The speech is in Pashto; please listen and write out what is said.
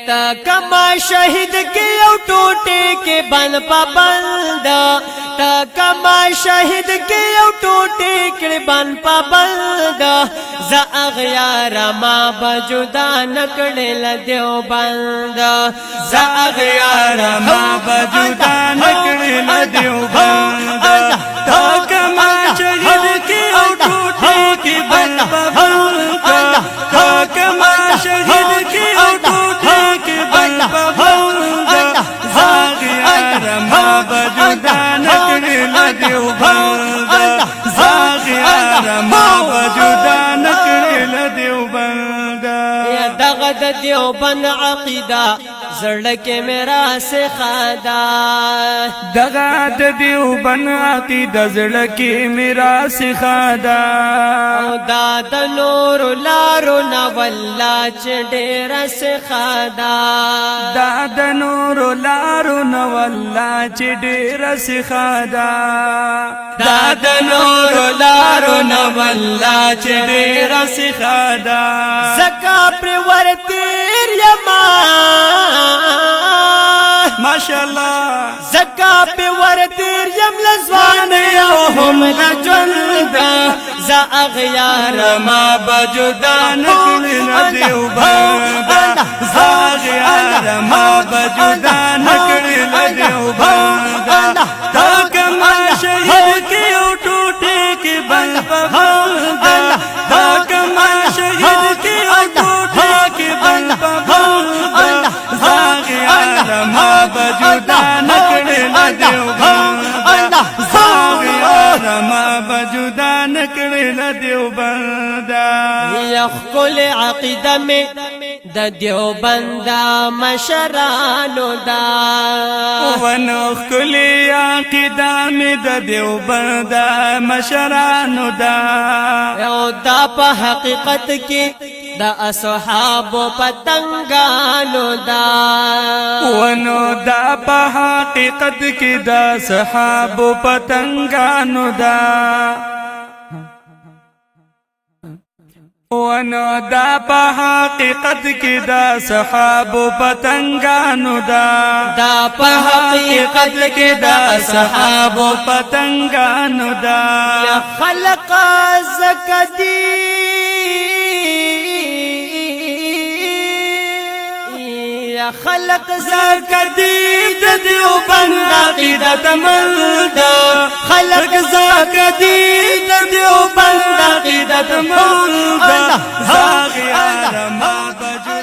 تا کما شهید کې یو ټوټه کې بند پابند تا کما شهید کې یو ټوټه کې بند پابند ز اغیار ما بجدا نکړل دیو بند ز اغیار ما بجدا نکړل دیو بند تا کما شهید کې یو ټوټه کې بند پابند تا کما شهید کې یو ټوټه کې بند پابند ز اغیار ما بجدا نکړل دیو بند ز اغیار ما بجدا نکړل دیو بند یا دغه د دیوبند عقیده زړه کې میرا سخادا دغه د دیوبند عقیده زړه کې میرا سخادا دا د نور لارو نه والله چې ډېر سخادا دا د نور لارو نه والله چې ډېر سخادا دا د نور لارو نه والله چې ډېر سخادا زکا پر ورتیر یما ماشاءالله زکا پر ورتیر یم لزوان یو هم لجند ز اغیار ما بجدا نکړل دیوبند ز اغیار ما بجدا نکړل دیوبند تا کما شهید کې یو ټوټه کې بند پابند تا کما شهید کې یو ټوټه کې بند پابند ز اغیار ما بجدا نکړل دیوبند ز اغیار ما بجدا نکړل دیوبند یا خپل عقیده می د دیوبند مشرانو دا ونو خلی عقیده می د دیوبند مشرانو دا او دا په حقیقت کې د اصحاب پتنګانو دا ونو دا په حقیقت کې د صحاب پتنګانو دا ونو دا په حقیقت کې دا صحاب پتنګانو دا دا په حقیقت کې دا صحاب پتنګانو دا یا خلق زکدی یا خلق زکدی د دیوبند عقیدت مند خلق زکدی د دیوبند عقیدت مند ز اغیار ما بجدا